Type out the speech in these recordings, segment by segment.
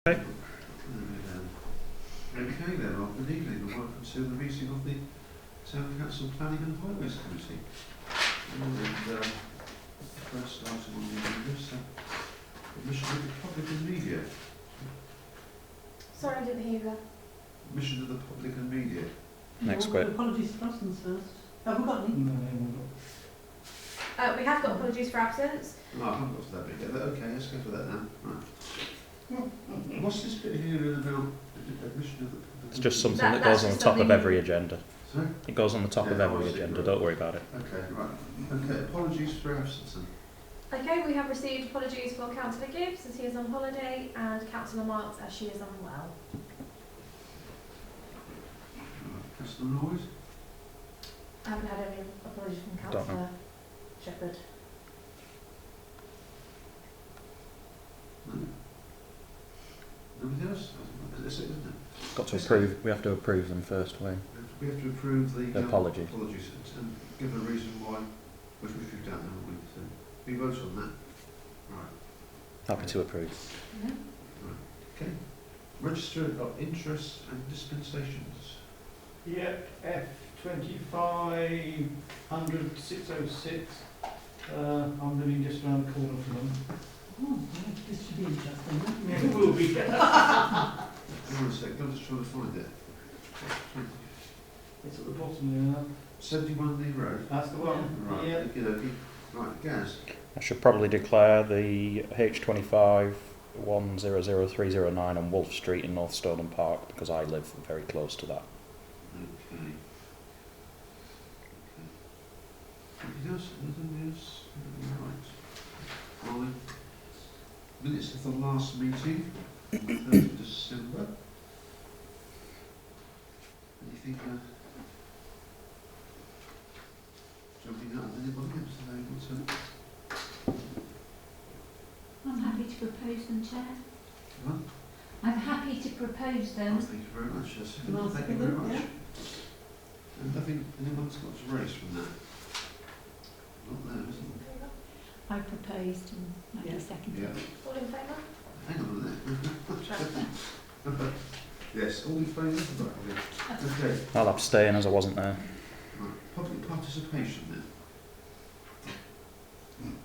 Okay. Okay then, well, good evening and welcome to the meeting of the Town Council Planning and Highways Committee. And first item on the agenda is admission of the public and media. Sorry, I didn't hear that. Admission of the public and media. Next bit. Apologies for absence first. Have we got any? No, We have got apologies for absence. No, I haven't got to that bit yet. Okay, let's go for that now. Right. What's this bit here about admission of the public? It's just something That's that goes on the just top of something- every agenda. Sorry? It goes on the top of Yeah, every I see, agenda, right. don't worry about it. Okay, right. Okay, apologies for absence then. Okay, we have received apologies for Councillor Gibbs as he is on holiday and Councillor Marks as she is unwell. Councillor Noise? I haven't had any apologies from Don't know. Councillor Shepherd. No. Nobody else? That's it, isn't it? Got to approve. We have to approve them first, won't We have to approve the Apologies. apologies and give a reason why, which we've done, haven't we? So we vote on that. Right. Happy to approve. Yeah. Right. Okay. Register of interests and dispensations. Yeah, F2500 606. I'm living just around the corner from them. Oh, right. This should be interesting. Yeah, it will be. Hang on a second, I'm just trying to find it. It's at the bottom there. 71 Lee Road. That's the one. Right, Yeah. okie dokie. Right, Gaz. I should probably declare the H25 100309 on Wolf Street in North Stoneham Park because I live very close to that. Okay. Anything else? Anything else? Right. Fine. Minutes of the last meeting, on the 3rd of December. Anything jumping out of anybody else that able to? I'm happy to propose them, Chair. Come on. I'm happy to propose Oh, them. thank you very much. Yes. Can I Thank you second very it? much. Yeah. And nothing, anyone's got to raise from that? Not there, isn't I proposed and Maggie Yeah. seconded. there? Yeah. All in favour? Hang on a minute. Yes, all in favour? Right, yeah. Okay. I'll abstain as I wasn't there. Right. Public participation then.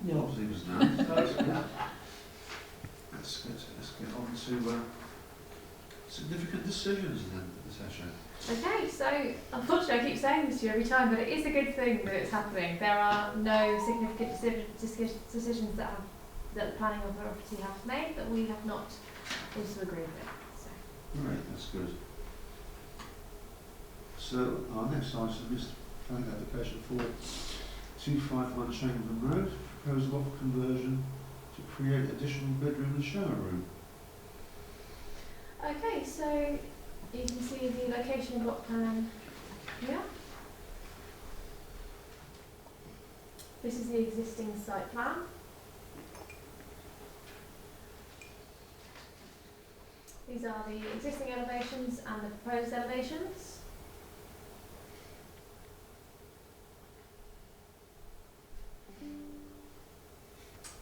No. Obviously was no. Let's get on to significant decisions then, Natasha. Okay, so unfortunately I keep saying this to you every time, but it is a good thing that it's happening. There are no significant decisions that the planning authority have made that we have not also agreed with. So. Right, that's good. So our next item is planning application for 251 Chamberlain Road, proposal of conversion to create additional bedroom and shower room. Okay, so you can see the location block plan here. This is the existing site plan. These are the existing elevations and the proposed elevations.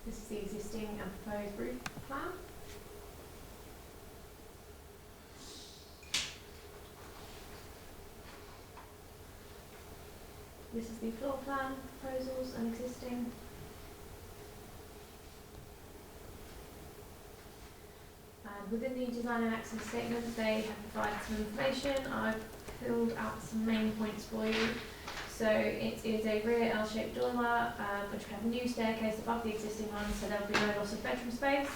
This is the existing and proposed roof plan. This is the floor plan, proposals and existing. And within the design and access statement, they have provided some information. I've filled out some main points for you. So it is a rear L-shaped dormer, which will have a new staircase above the existing one, so there will be no loss of bedroom space.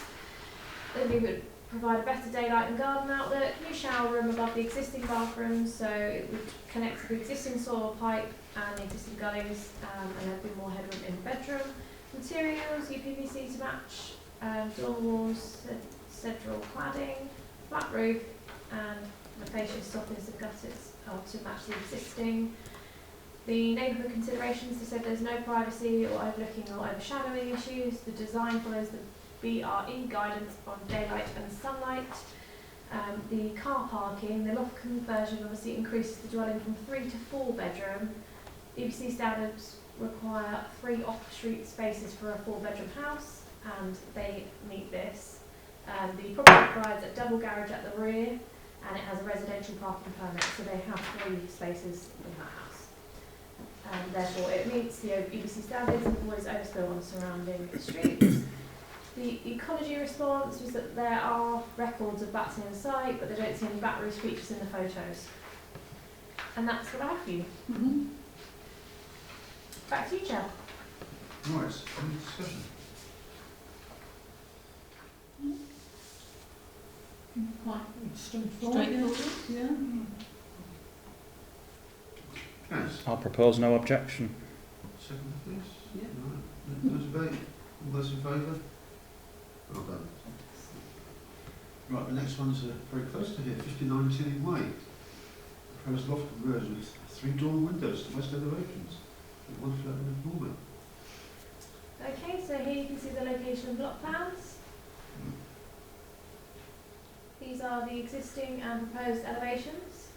Then we would provide a better daylight and garden outlet, new shower room above the existing bathroom, so it would connect to the existing soil pipe and the existing gullies, and there'd be more headroom in the bedroom. Materials, UPVC to match, door walls, central cladding, flat roof, and the fascias, soffits and gutters are to match the existing. The neighbourhood considerations, they said there's no privacy or overlooking or overshadowing issues. The design follows the BRE guidance on daylight and sunlight. The car parking, the loft conversion obviously increases the dwelling from 3 to 4 bedroom. EPC standards require 3 off-street spaces for a 4-bedroom house, and they meet this. The property provides a double garage at the rear, and it has a residential parking permit, so they have 3 spaces in that house. Therefore, it meets the EBC standards and avoids overspill on surrounding streets. The ecology response was that there are records of bats in the site, but they don't see any bat roost features in the photos. And that's what I have for you. Mm-hmm. Back to you, Chair. Right, any discussion? Quite Straightforward. Yeah. Yes, I'll propose no objection. second please. Yeah. Right, those debate, all those in favour? Well done. Right, the next one's very close to here, 59 Tilling Way. Proposed loft conversion with 3 dormer windows to west elevations, with 1 flat and a dormer. Okay, so here you can see the location of block plans. These are the existing and proposed elevations.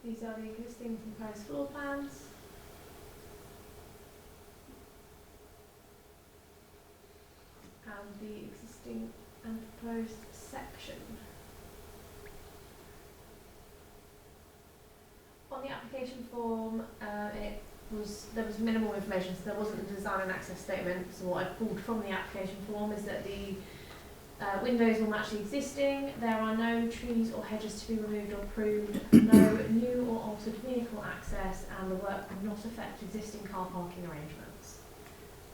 These are the existing and proposed floor plans. And the existing and proposed section. On the application form, there was minimal information, so there wasn't a design and access statement. So what I've pulled from the application form is that the windows will match the existing. There are no trees or hedges to be removed or pruned. No new or altered vehicle access, and the work will not affect existing car parking arrangements.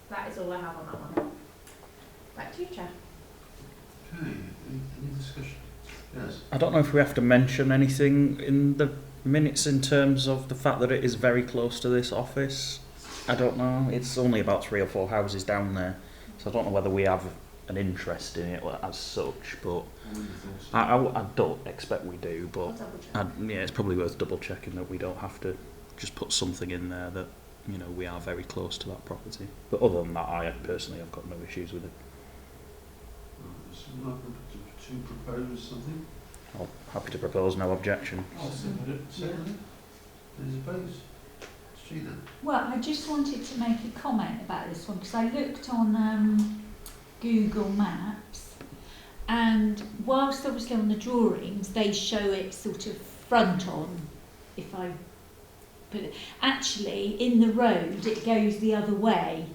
That is all I have on that one. Back to you, Chair. Okay, any discussion? Yes. I don't know if we have to mention anything in the minutes in terms of the fact that it is very close to this office. I don't know. It's only about 3 or 4 houses down there, so I don't know whether we have an interest in it as such. But I don't expect we do. I'll But double check. yeah, it's probably worth double checking that we don't have to just put something in there that, you know, we are very close to that property. But other than that, I personally have got no issues with it. Someone like to propose something? I'm happy to propose no objection. I'll second it. Secondly? Any opposed? Gina? Well, I just wanted to make a comment about this one because I looked on Google Maps, and whilst obviously on the drawings they show it sort of front on, if I put it, actually in the road it goes the other way.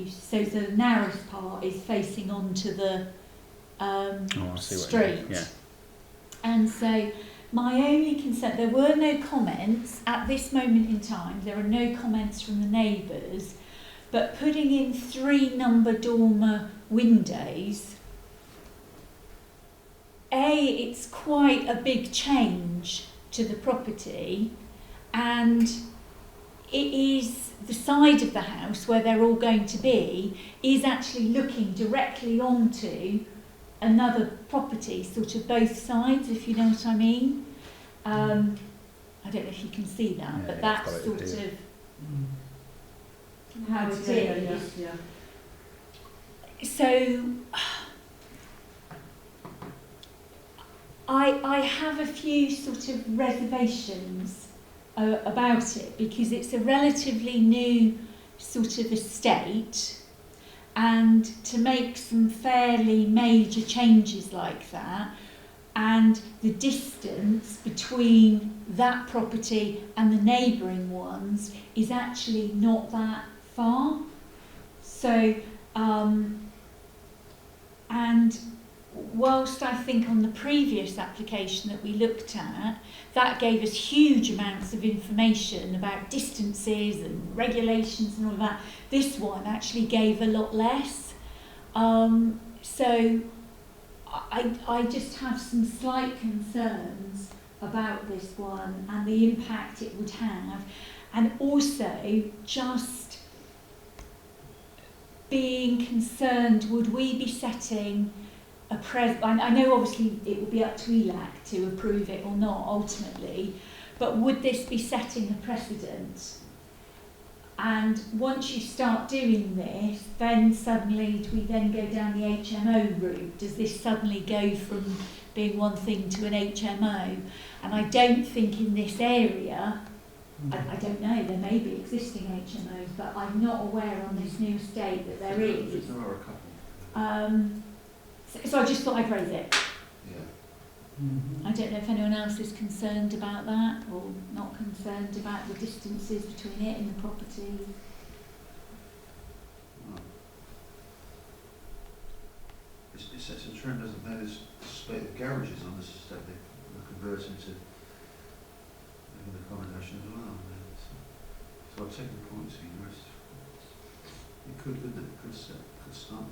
So the narrowest part is facing onto the I see what you street. mean. Yeah. And so my only concern, there were no comments at this moment in time, there are no comments from the neighbours, but putting in 3 number dormer windows, it's quite a big change to the property, and it is the side of the house where they're all going to be is actually looking directly onto another property, sort of both sides, if you know what I mean. I don't know if you can see that, Yeah, but yeah, that's it's got sort it here. of how it is. Yeah. So I have a few sort of reservations about it because it's a relatively new sort of estate, and to make some fairly major changes like that, and the distance between that property and the neighbouring ones is actually not that far. So, and whilst I think on the previous application that we looked at, that gave us huge amounts of information about distances and regulations and all that, this one actually gave a lot less. So I just have some slight concerns about this one and the impact it would have, and also just being concerned, would we be setting I know obviously it will be up to ELAC to approve it or not ultimately, but would this be setting a precedent? And once you start doing this, then suddenly do we then go down the HMO route? Does this suddenly go from being one thing to an HMO? And I don't think in this area I don't know, there may be existing HMOs, but I'm not aware on this new estate that there is. There are a couple. So I just thought I'd raise it. Yeah. Mhm. I don't know if anyone else is concerned about that or not concerned about the distances between it and the property. Right. It sets a trend, doesn't it? There's spate of garages on this estate. They're converting to living accommodation as well. So I've taken the points for you. It could, couldn't it? Could start.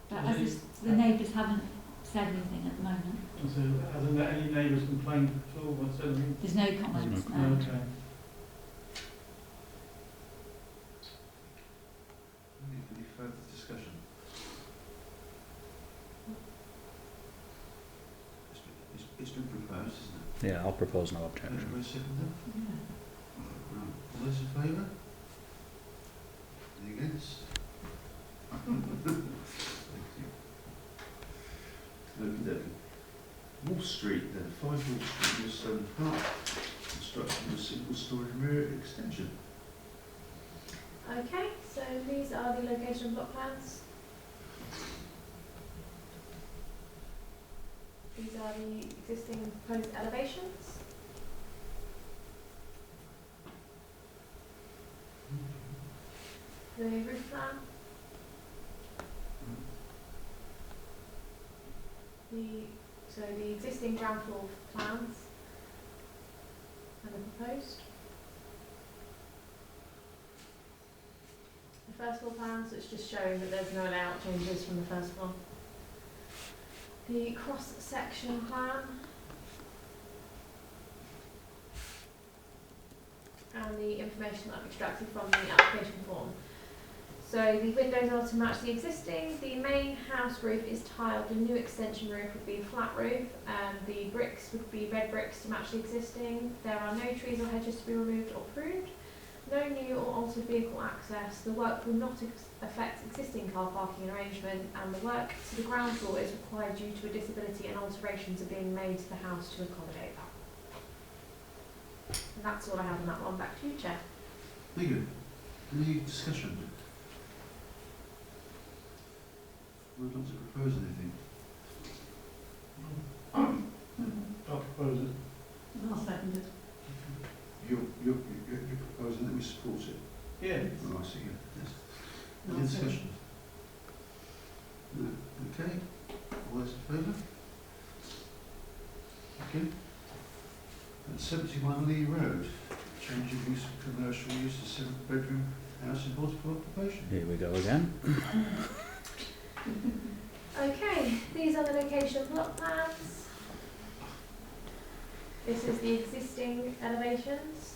But as the neighbours haven't said anything at the moment. And so, hasn't any neighbours complained at all? Or said anything? There's no comments no now. Okay. Any further discussion? It's been proposed, isn't it? Yeah, I'll propose no objection. Everybody second that? Yeah. Right. All those in favour? Any against? Thank you. Okie dokie. Wall Street then, 5 Wall Street, Eastleigh Park. Construction of a single-storey rear extension. Okay, so these are the location block plans. These are the existing proposed elevations. The roof plan. So the existing ground floor plans and the proposed. The first floor plans, it's just showing that there's no layout changes from the first floor. The cross-section plan. And the information that I've extracted from the application form. So the windows are to match the existing. The main house roof is tiled. The new extension roof would be a flat roof. The bricks would be red bricks to match the existing. There are no trees or hedges to be removed or pruned. No new or altered vehicle access. The work will not affect existing car parking arrangement, and the work to the ground floor is required due to a disability, and alterations are being made to the house to accommodate that. And that's all I have on that one. Back to you, Chair. Thank you. Any discussion? Would you like to propose anything? I'll propose it. I'll second it. You're proposing that we support it? Yeah. Oh, I see, yeah. Yes. No, Any I'll second. discussion? No. Okay. All those in favour? Okay. And 71 Lee Road, change of use from commercial use to 7-bedroom house in multiple occupation. Here we go again. Okay, these are the location block plans. This is the existing elevations.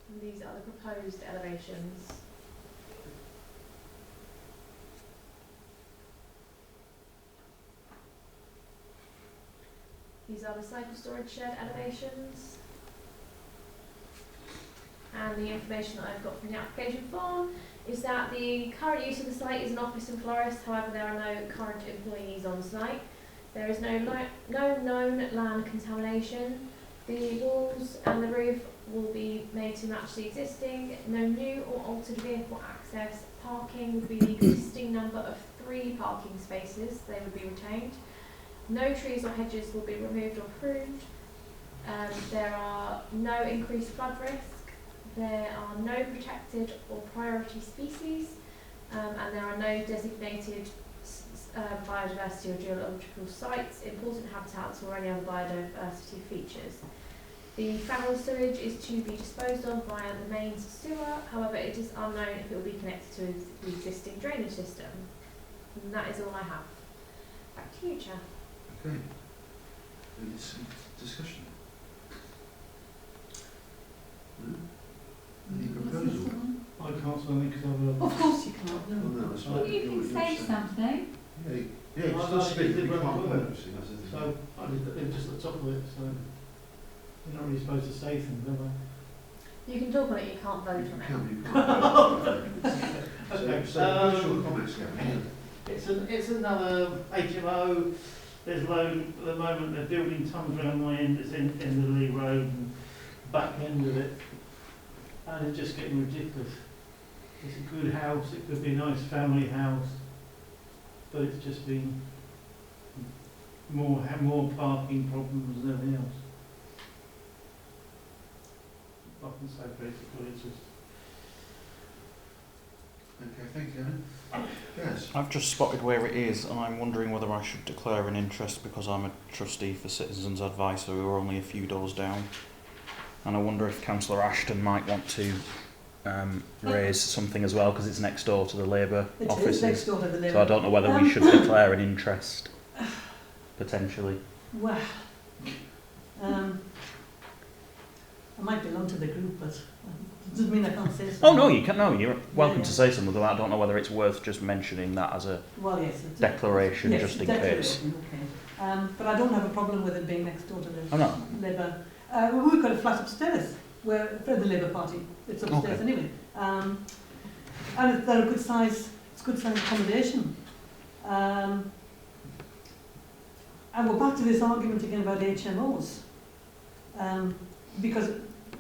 And these are the proposed elevations. These are the cycle storage shed elevations. And the information that I've got from the application form is that the current use of the site is an office and florist. However, there are no current employees on site. There is no known land contamination. The walls and the roof will be made to match the existing. No new or altered vehicle access. Parking would be the existing number of 3 parking spaces. They would be retained. No trees or hedges will be removed or pruned. There are no increased flood risk. There are no protected or priority species, and there are no designated biodiversity or geological sites, important habitats, or any other biodiversity features. The foul sewage is to be disposed of via the mains sewer. However, it is unknown if it will be connected to the existing drainage system. And that is all I have. Back to you, Chair. Okay. Any discussion? No? Any proposal? I can't say anything because I've Of course you can't, Oh, no. no, that's Well, right. you can say something. Yeah, yeah, I it's know, not speak, you did we run can't the vote, word. you see, that's the thing. So I did it was just at the top of it, so you're not really supposed to say things, am I? You can talk on it, you can't vote You on it. can't. Okay, So, what's your comments, Gavin? It's another HMO. there's load at the moment. They're building tons around my end. It's end of the Lee Road and back end of it, and it's just getting ridiculous. It's a good house. It could be a nice family house, but it's just been more parking problems than anything else. I can say basically it's just. Okay, thank you, Evan. Yes. I've just spotted where it is, and I'm wondering whether I should declare an interest because I'm a trustee for Citizens Advice, so we're only a few doors down. And I wonder if Councillor Ashton might want to raise something as well because it's next door to the Labour offices. It is next door to the Labour. So I don't know whether we should declare an interest, potentially. Well, I might belong to the group, but it doesn't mean I can't say something. Oh no, you can. No, you're welcome Yeah. to say something. But I don't know whether it's worth just mentioning that as a Well, yes. It's declaration, yes, just in declaration, case. Okay. But I don't have a problem with it being next door to the Oh no. Labour. We've got a flat upstairs for the Labour Party. It's upstairs Okay. anyway. And they're a good size. It's good size accommodation. And we're back to this argument again about HMOs, because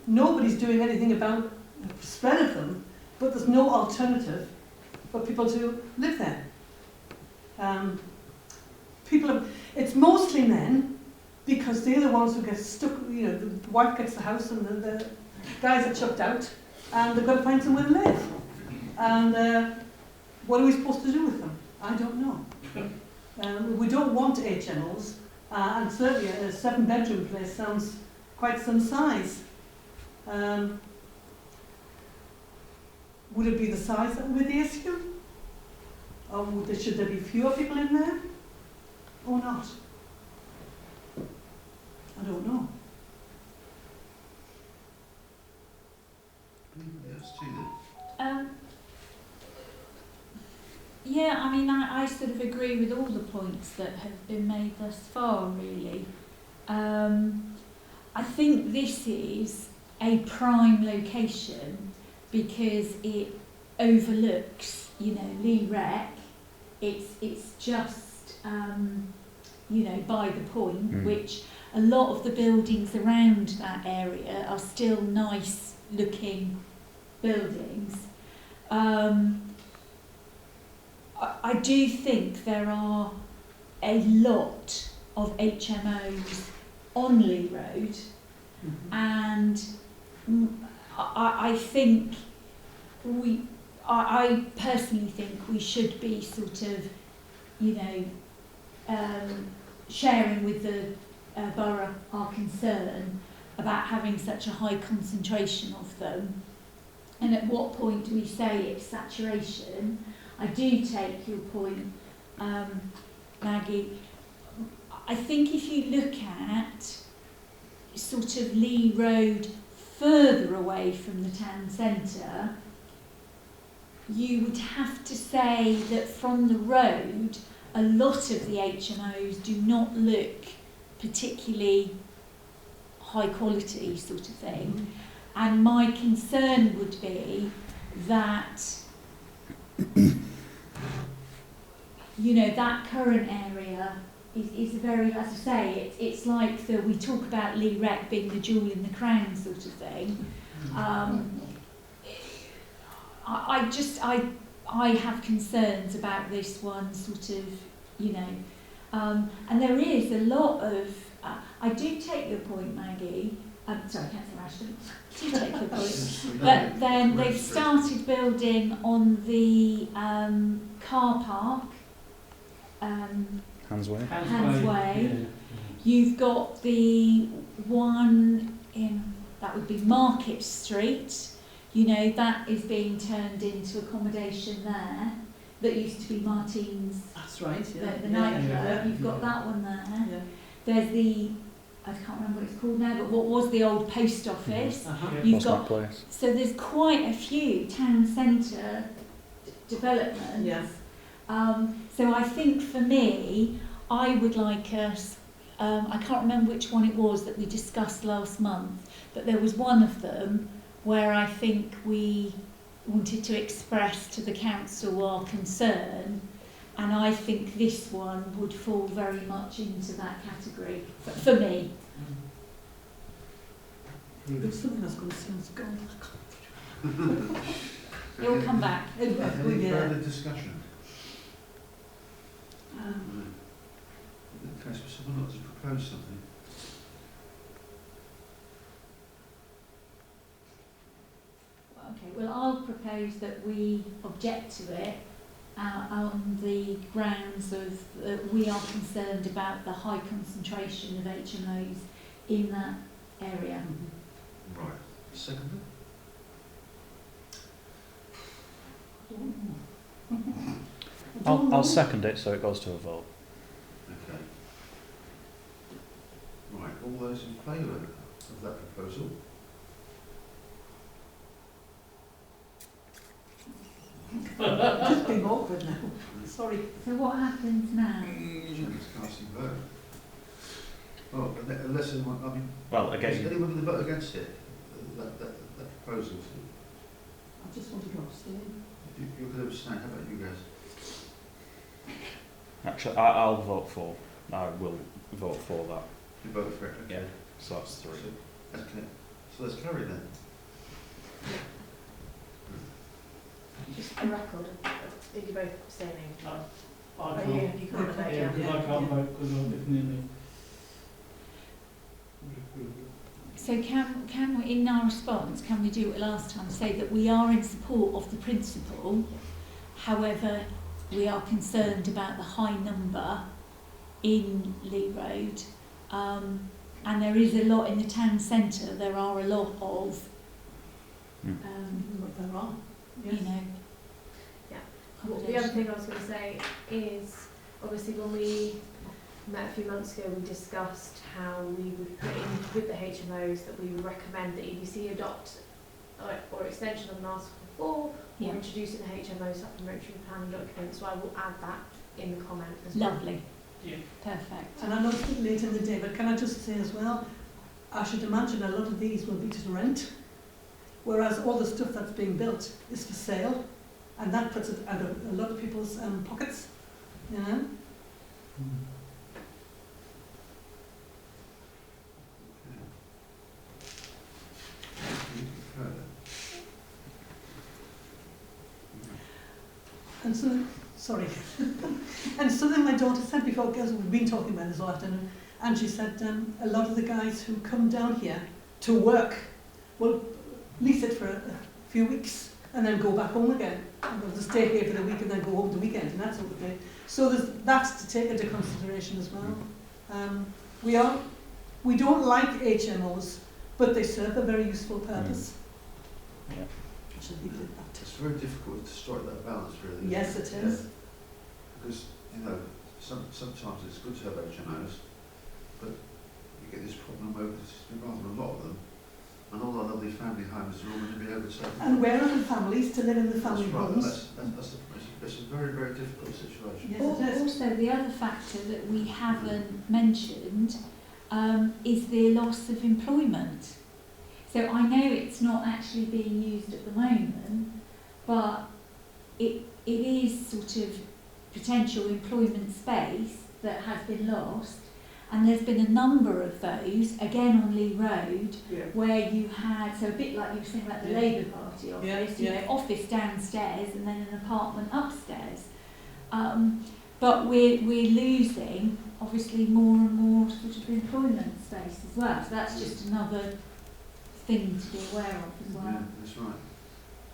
nobody's doing anything about the spread of them, but there's no alternative for people to live there. It's mostly men, because they're the ones who get stuck. You know, the wife gets the house and the guys are chucked out, and they've got to find somewhere to live. And what are we supposed to do with them? I don't know. We don't want HMOs, and certainly a 7-bedroom place sounds quite some size. Would it be the size that would be the issue? Or should there be fewer people in there? Or not? I don't know. Anybody else? Tina? Yeah, I mean, I sort of agree with all the points that have been made thus far, really. I think this is a prime location because it overlooks, you know, Lee Rec. It's just, you know, by the point, which a lot of the buildings around that area are still nice looking buildings. I do think there are a lot of HMOs on Lee Road, and I think I personally think we should be sort of, you know, sharing with the borough our concern about having such a high concentration of them. And at what point do we say it's saturation? I do take your point, Maggie. I think if you look at sort of Lee Road further away from the town centre, you would have to say that from the road, a lot of the HMOs do not look particularly high quality sort of thing. And my concern would be that, you know, that current area is very, as I say, it's like we talk about Lee Rec being the jewel in the crown sort of thing. I have concerns about this one sort of, you know, and there is a lot of, I do take your point, Maggie, sorry, Councillor Ashton, I do take your point, but then they've started building on the car park, Handsway. Handsway. Yeah. You've got the one in, that would be Market Street, you know, that is being turned into accommodation there, that used to be Martin's, That's right, yeah. the nightclub, yeah. you've got that one there. Yeah. There's the, I can't remember what it's called now, but what was the old post office. Uh-huh. Yeah. You've What's got, that place? so there's quite a few town centre developments. Yeah. So I think for me, I would like us, I can't remember which one it was that we discussed last month, but there was one of them where I think we wanted to express to the council our concern And I think this one would fall very much into that category for me. There's something I was going to say, it's gone. It'll come back. It will, Any yeah. further discussion? Okay, so someone like to propose something. Okay, well, I'll propose that we object to it on the grounds of we are concerned about the high concentration of HMOs in that area. Right. Second? I'll second it so it goes to a vote. Okay. Right, all those in favour of that proposal? Just being awkward now. Sorry. So what happens now? Just casting vote. Well, unless anyone, I mean, Well, is again, anyone going to vote against it? That proposal? I just wanted to abstain. You're going to abstain, how about you guys? actually, I'll vote for. I will vote for that. You vote for it? Okay. Yeah. So that's 3. Okay, so let's carry then. Just for the record, if you're both abstaining, I oh, can't. you can't vote, Yeah, yeah. because I can't vote because I'm definitely. So can we, in our response, can we do it last time, say that we are in support of the principle, however, we are concerned about the high number in Lee Road, and there is a lot in the town centre, there are a lot of, What there are. you Yes. know, Yeah. Well, the other thing I was going to say is, obviously when we met a few months ago, we discussed how we would put in with the HMOs that we would recommend that EDC adopt or extension of an Article 4 or Yeah. introducing the HMO supplementary planning document. So I will add that in the comment as well. lovely. Yeah. Perfect. And I know it's a bit late in the day, but can I just say as well, I should imagine a lot of these will be to rent, whereas all the stuff that's being built is for sale, and that puts it out of a lot of people's pockets, you know? And so, sorry, and something my daughter said before, because we've been talking about this all afternoon, and she said a lot of the guys who come down here to work will lease it for a few weeks and then go back home again. And they'll just stay here for the week and then go home the weekend and that sort of thing. So that's to take into consideration as well. We don't like HMOs, but they serve a very useful purpose. Yeah. I should leave it at that. It's very difficult to strike that balance, really. isn't Yes, it is. Because, you know, sometimes it's good to have HMOs, but you get this problem where there's been rather a lot of them, and all our lovely family homes are all going to be overtaken. And where are the families to live in the family That's right, homes? that's a very, very difficult situation. Yes, it is. Also, the other factor that we haven't mentioned is the loss of employment. So I know it's not actually being used at the moment, but it is sort of potential employment space that has been lost. And there's been a number of those, again on Lee Road, Yeah. where you had, so a bit like you were saying about the Yeah. Labour Party office, Yeah, you yeah. know, office downstairs and then an apartment upstairs. But we're losing, obviously, more and more sort of employment space as well. So that's just another thing to be aware of as well. Yeah, that's right.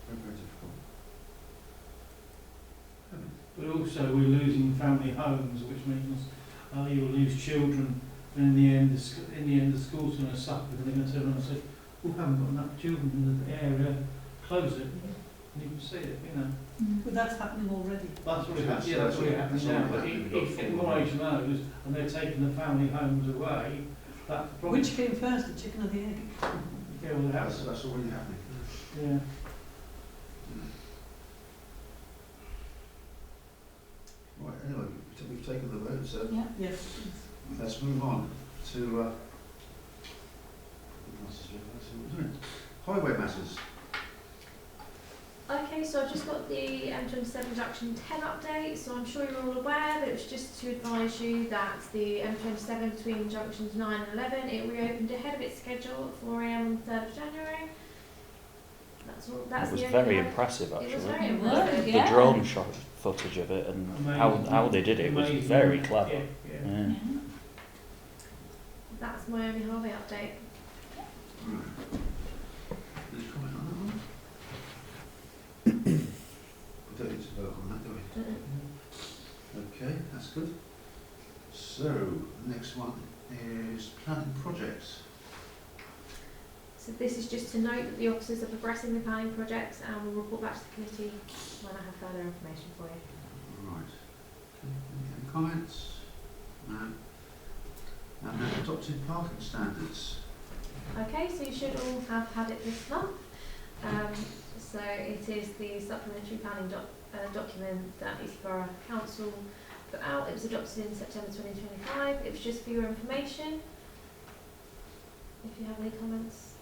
Very, very difficult. But also we're losing family homes, which means you'll lose children, and in the end the school's going to suffer, and they're going to turn around and say, we haven't got enough children in the area, close it. And you can see it, you know. But that's happening already. That's what That's- that's what that's happening all now. But happening. if more HMOs and they're taking the family homes away, that's the problem. Which came first, the chicken or the egg? Yeah, well, That's already happening. yeah. Right, anyway, we've taken the vote, so Yeah. Yes. let's move on to highway matters. Okay, so I've just got the M27 junction 10 update. So I'm sure you're all aware, but it was just to advise you that the M27 between junctions 9 and 11, it reopened ahead of its schedule at 4 AM on the 3rd of January. That's all. That's It was the very only impressive, It was actually. very It was, impressive. yeah. The drone shot footage of it and how they did it was Amazing. very clever. Yeah, yeah. Yeah. Yeah. That's my only holiday update. Right. Any comment on that one? We don't need to vote on that, do we? Okay, that's good. So, next one is planning projects. So this is just to note that the officers are progressing the planning projects and will report back to the committee when I have further information for you. Right. Okay, any comments? No. And then adopted parking standards. Okay, so you should all have had it this month. So it is the supplementary planning document that Eastleigh Council put out. It was adopted in September 2025. It was just for your information. If you have any comments.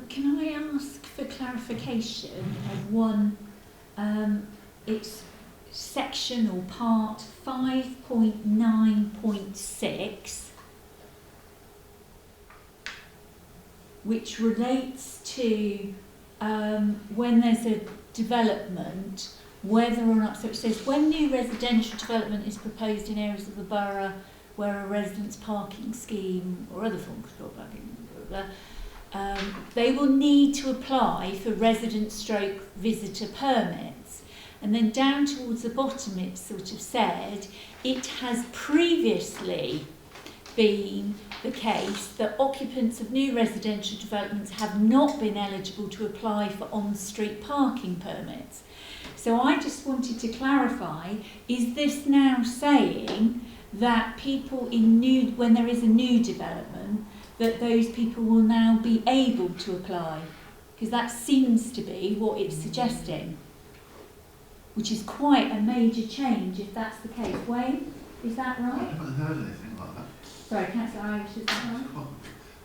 Can I ask for clarification of one? It's section or part 5.9.6, which relates to when there's a development, whether or not, so it says when new residential development is proposed in areas of the borough where a residence parking scheme or other form of parking, blah, blah, they will need to apply for resident / visitor permits. And then down towards the bottom it sort of said it has previously been the case that occupants of new residential developments have not been eligible to apply for on-street parking permits. So I just wanted to clarify, is this now saying that people in new, when there is a new development, that those people will now be able to apply? Because that seems to be what it's suggesting, which is quite a major change if that's the case. Wayne, is that I right? haven't heard anything like that. Sorry, Councillor Irish, is that right?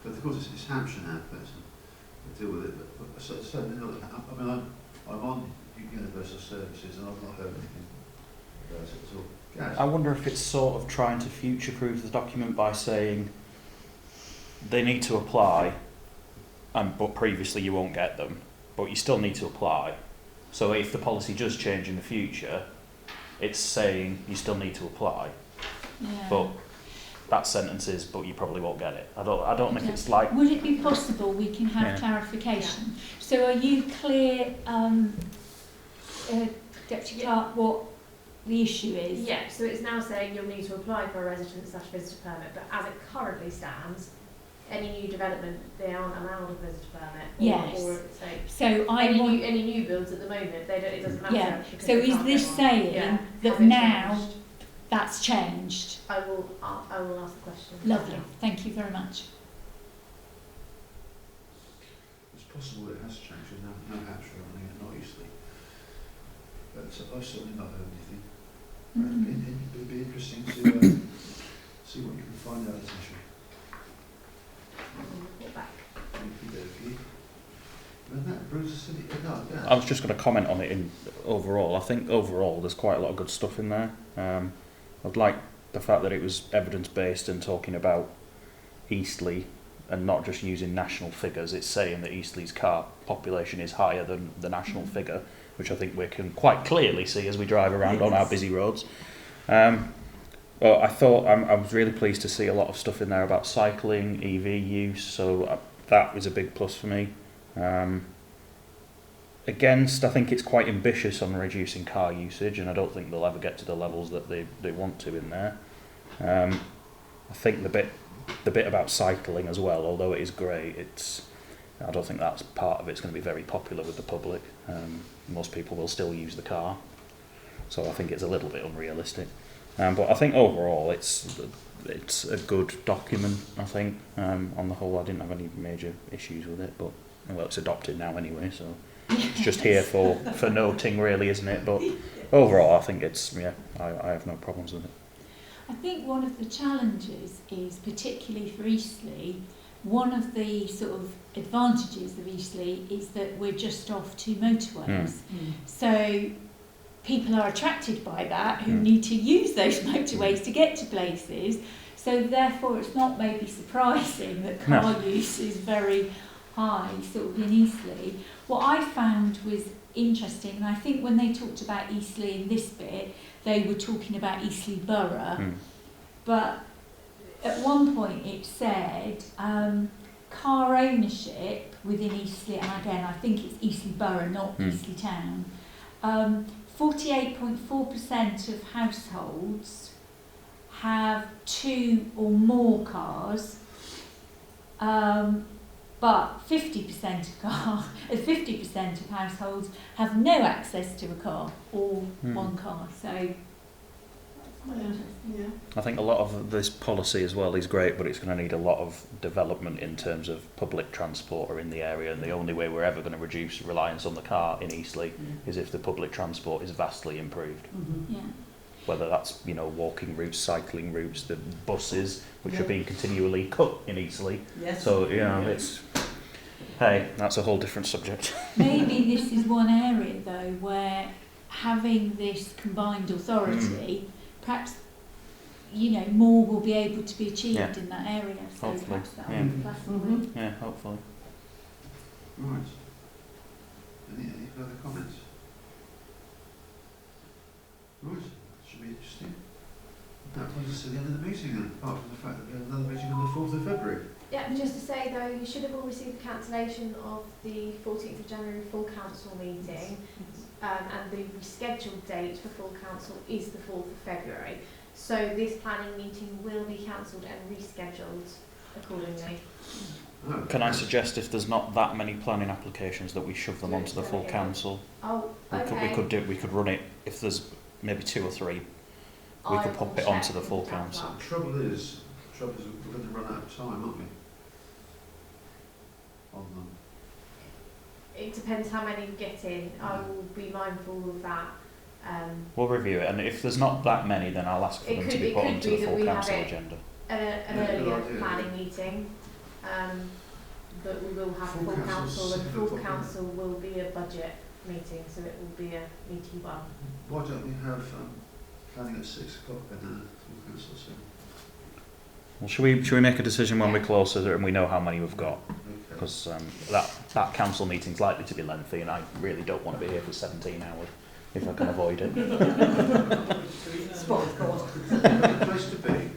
But of course it's Hampshire now, but I deal with it. But certainly not. I mean, I'm on Universal Services and I've not heard anything about it at all. Gaz? I wonder if it's sort of trying to future-proof the document by saying they need to apply, but previously you won't get them, but you still need to apply. So if the policy does change in the future, it's saying you still need to apply, Yeah. but that sentence is, but you probably won't get it. I don't think Yeah. it's like. Would it be possible we can have Yeah. clarification? So are you clear, Deputy Clerk, what the issue is? Yeah, so it's now saying you'll need to apply for a residence / visitor permit, but as it currently stands, any new development, they aren't allowed a visitor permit. Yes. Or So I any want, any new builds at the moment, they don't. It doesn't matter. Yeah, because so they is can't this get one. saying Yeah. that Has it now changed? that's changed? I will ask the question. Lovely, thank you very much. It's possible it has changed and no Hampshire on it, not Eastleigh. But I've certainly not heard anything. It'd be interesting to see what you can find out, Tisha. Report back. Okey-dokey. And that brings us to the Gaz. I was just going to comment on it in overall. I think overall there's quite a lot of good stuff in there. I'd like the fact that it was evidence-based and talking about Eastleigh and not just using national figures. It's saying that Eastleigh's car population is higher than the national figure, which I think we can quite clearly see as we drive around on our busy roads. Well, I was really pleased to see a lot of stuff in there about cycling, EV use, so that was a big plus for me. Against, I think it's quite ambitious on reducing car usage, and I don't think they'll ever get to the levels that they want to in there. I think the bit about cycling as well, although it is great, I don't think that's part of it's going to be very popular with the public. Most people will still use the car, so I think it's a little bit unrealistic. But I think overall it's a good document. I think on the whole I didn't have any major issues with it, but well, it's adopted now anyway, so it's just here for noting, really, isn't it? But overall, I think I have no problems with it. I think one of the challenges is, particularly for Eastleigh, one of the sort of advantages of Eastleigh is that we're just off 2 motorways. So people are attracted by that who need to use those motorways to get to places. So therefore it's not maybe surprising that car use is very high sort of in Eastleigh. What I found was interesting, and I think when they talked about Eastleigh in this bit, they were talking about Eastleigh Borough. But at one point it said car ownership within Eastleigh, and again I think it's Eastleigh Borough, not Eastleigh Town, 48.4% of households have 2 or more cars, but 50% of households have no access to a car or one car. So that's quite interesting. I think a lot of this policy as well is great, but it's going to need a lot of development in terms of public transport or in the area, and the only way we're ever going to reduce reliance on the car in Eastleigh is if the public transport is vastly improved. Yeah. Whether that's, you know, walking routes, cycling routes, the buses, which are being continually cut in Eastleigh. Yes. So, you know, it's, hey, that's a whole different subject. Maybe this is one area though where having this combined authority, perhaps, you know, more will be able to be achieved in that area. So Hopefully. perhaps that will be possible. Yeah, hopefully. Right. Any further comments? Right. Should be interesting. That brings us to the end of the meeting then, apart from the fact that we have another meeting on the 4th of February. Yeah, just to say though, you should have all received the cancellation of the 14th of January full council meeting, and the rescheduled date for full council is the 4th of February. So this planning meeting will be cancelled and rescheduled accordingly. Oh, Can I suggest if there's not that many planning applications that we shove them onto the full council? Oh, We could run it, if there's maybe 2 or 3, we could pop it onto the full council. The trouble is we're going to run out of time, aren't we? On them. It depends how many get in. I will be mindful of that. We'll review it, and if there's not that many, then I'll ask for them to be put onto the full council agenda. An earlier planning meeting, but we will have full council, and full council will be a budget meeting, so it will be a meeting one. Why don't we have planning at 6 o'clock then, full council soon? Well, should we make a decision when we're closer and we know how many we've got? Okay. Because that council meeting's likely to be lengthy, and I really don't want to be here for 17 hours if I can avoid it. Spot God. Good place to be.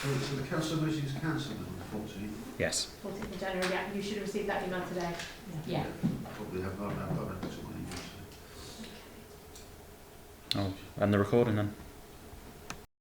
So the council meeting is cancelled on the 14th. Yes. 14th of January, yeah, you should have received that email today. Yeah. Probably have not had to Oh, and the recording then.